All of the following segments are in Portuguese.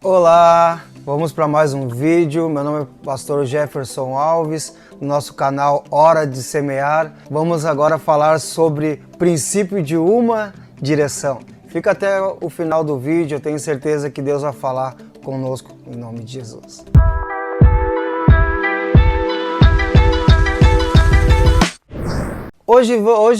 Olá, vamos para mais um vídeo. Meu nome é Pastor Jefferson Alves, no nosso canal Hora de Semear. Vamos agora falar sobre princípio de uma direção. Fica até o final do vídeo, eu tenho certeza que Deus vai falar conosco em nome de Jesus. Hoje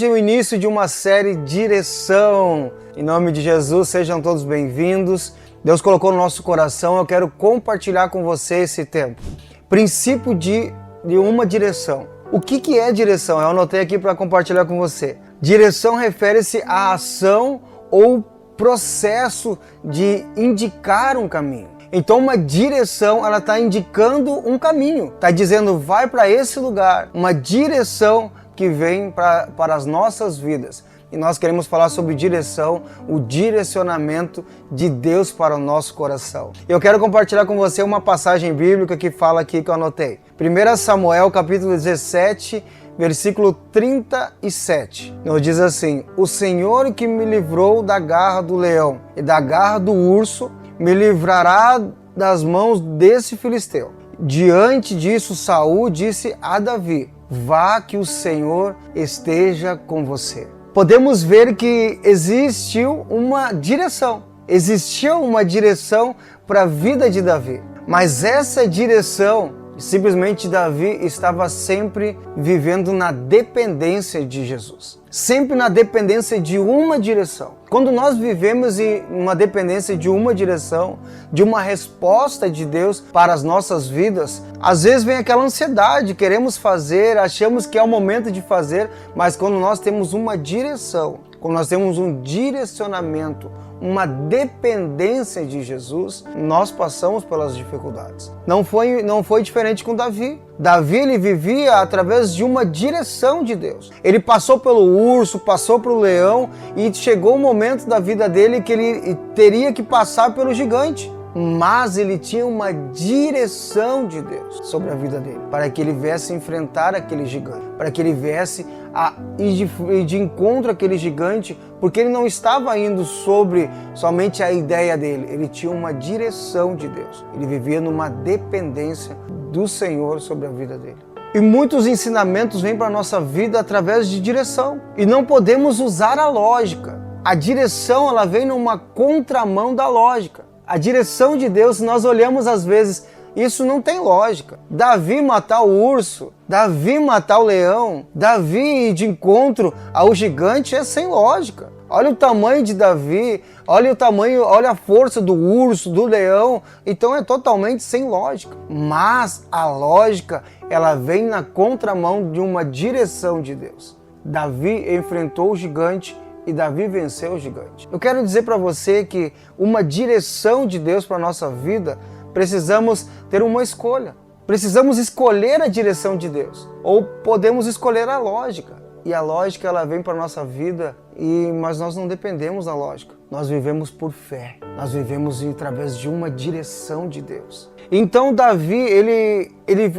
é o início de uma série Direção. Em nome de Jesus, sejam todos bem-vindos. Deus colocou no nosso coração, eu quero compartilhar com você esse tempo. Princípio de uma direção. O que é direção? Eu anotei aqui para compartilhar com você. Direção refere-se à ação ou processo de indicar um caminho. Então uma direção, ela está indicando um caminho. Está dizendo, vai para esse lugar. Uma direção que vem para as nossas vidas. E nós queremos falar sobre direção, o direcionamento de Deus para o nosso coração. Eu quero compartilhar com você uma passagem bíblica que fala aqui que eu anotei. 1 Samuel capítulo 17, versículo 37. Nos diz assim: O Senhor que me livrou da garra do leão e da garra do urso, me livrará das mãos desse filisteu. Diante disso, Saul disse a Davi: Vá, que o Senhor esteja com você. Podemos ver que existiu uma direção. Existiu uma direção para a vida de Davi. Mas essa direção, simplesmente Davi estava sempre vivendo na dependência de Jesus. Sempre na dependência de uma direção. Quando nós vivemos em uma dependência de uma direção, de uma resposta de Deus para as nossas vidas, às vezes vem aquela ansiedade, queremos fazer, achamos que é o momento de fazer, mas quando nós temos uma direção, quando nós temos um direcionamento, uma dependência de Jesus, nós passamos pelas dificuldades. Não foi diferente com Davi. Davi, ele vivia através de uma direção de Deus. Ele passou pelo urso, passou pelo leão e chegou o momento da vida dele que ele teria que passar pelo gigante. Mas ele tinha uma direção de Deus sobre a vida dele, para que ele viesse enfrentar aquele gigante, para que ele viesse a ir de encontro àquele gigante, porque ele não estava indo sobre somente a ideia dele, ele tinha uma direção de Deus, ele vivia numa dependência do Senhor sobre a vida dele. E muitos ensinamentos vêm para a nossa vida através de direção, e não podemos usar a lógica. A direção, ela vem numa contramão da lógica. A direção de Deus, se nós olhamos às vezes, isso não tem lógica. Davi matar o urso, Davi matar o leão, Davi ir de encontro ao gigante é sem lógica. Olha o tamanho de Davi, olha a força do urso, do leão, então é totalmente sem lógica. Mas a lógica, ela vem na contramão de uma direção de Deus. Davi enfrentou o gigante e Davi venceu o gigante. Eu quero dizer para você que uma direção de Deus para a nossa vida, precisamos ter uma escolha. Precisamos escolher a direção de Deus. Ou podemos escolher a lógica. E a lógica, ela vem para a nossa vida, mas nós não dependemos da lógica. Nós vivemos por fé. Nós vivemos através de uma direção de Deus. Então Davi,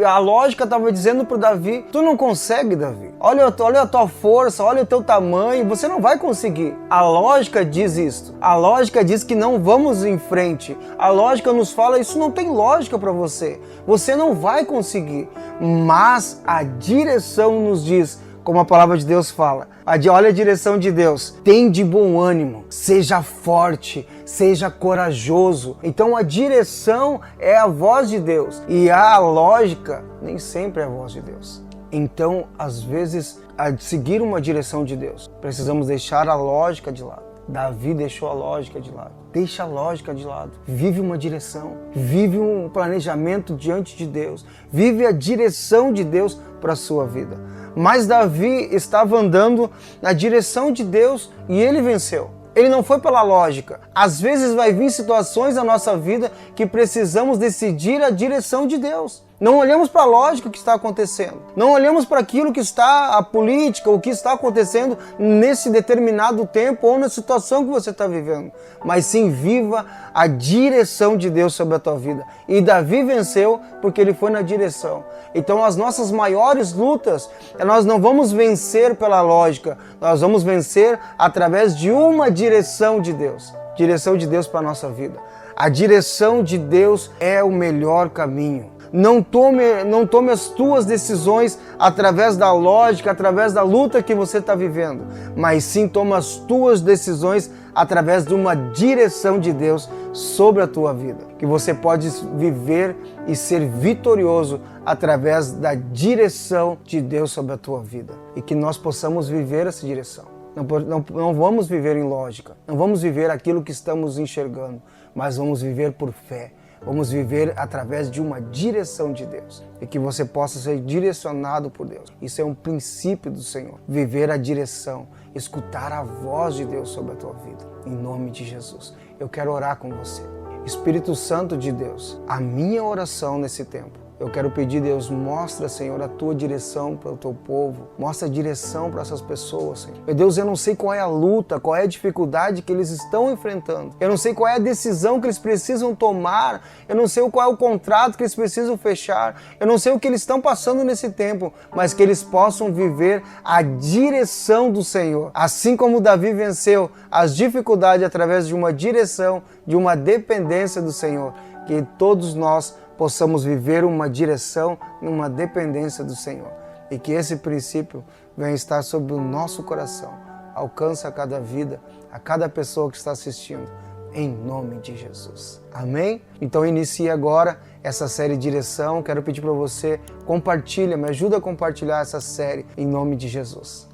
a lógica estava dizendo para Davi: tu não consegue, Davi. Olha a tua força, olha o teu tamanho, você não vai conseguir. A lógica diz isso. A lógica diz que não vamos em frente. A lógica nos fala, isso não tem lógica para você. Você não vai conseguir. Mas a direção nos diz, como a palavra de Deus fala, olha a direção de Deus: tem de bom ânimo, seja forte, seja corajoso. Então a direção é a voz de Deus e a lógica nem sempre é a voz de Deus. Então, às vezes, a seguir uma direção de Deus, precisamos deixar a lógica de lado. Davi deixou a lógica de lado. Deixa a lógica de lado. Vive uma direção. Vive um planejamento diante de Deus. Vive a direção de Deus para a sua vida. Mas Davi estava andando na direção de Deus e ele venceu. Ele não foi pela lógica. Às vezes vai vir situações na nossa vida que precisamos decidir a direção de Deus. Não olhamos para a lógica que está acontecendo. Não olhamos para aquilo que está, a política, o que está acontecendo nesse determinado tempo ou na situação que você está vivendo. Mas sim, viva a direção de Deus sobre a tua vida. E Davi venceu porque ele foi na direção. Então as nossas maiores lutas, nós não vamos vencer pela lógica. Nós vamos vencer através de uma direção de Deus. Direção de Deus para a nossa vida. A direção de Deus é o melhor caminho. Não tome as tuas decisões através da lógica, através da luta que você está vivendo, mas sim toma as tuas decisões através de uma direção de Deus sobre a tua vida. Que você pode viver e ser vitorioso através da direção de Deus sobre a tua vida. E que nós possamos viver essa direção. Não vamos viver em lógica, não vamos viver aquilo que estamos enxergando, mas vamos viver por fé. Vamos viver através de uma direção de Deus e que você possa ser direcionado por Deus. Isso é um princípio do Senhor. Viver a direção, escutar a voz de Deus sobre a tua vida. Em nome de Jesus, eu quero orar com você. Espírito Santo de Deus, a minha oração nesse tempo, eu quero pedir, Deus, mostra, Senhor, a tua direção para o teu povo. Mostra a direção para essas pessoas, Senhor. Meu Deus, eu não sei qual é a luta, qual é a dificuldade que eles estão enfrentando. Eu não sei qual é a decisão que eles precisam tomar. Eu não sei qual é o contrato que eles precisam fechar. Eu não sei o que eles estão passando nesse tempo, mas que eles possam viver a direção do Senhor. Assim como Davi venceu as dificuldades através de uma direção, de uma dependência do Senhor. Que todos nós possamos viver uma direção, uma dependência do Senhor. E que esse princípio venha estar sobre o nosso coração. Alcança a cada vida, a cada pessoa que está assistindo. Em nome de Jesus. Amém? Então inicie agora essa série Direção. Quero pedir para você, compartilha, me ajuda a compartilhar essa série em nome de Jesus.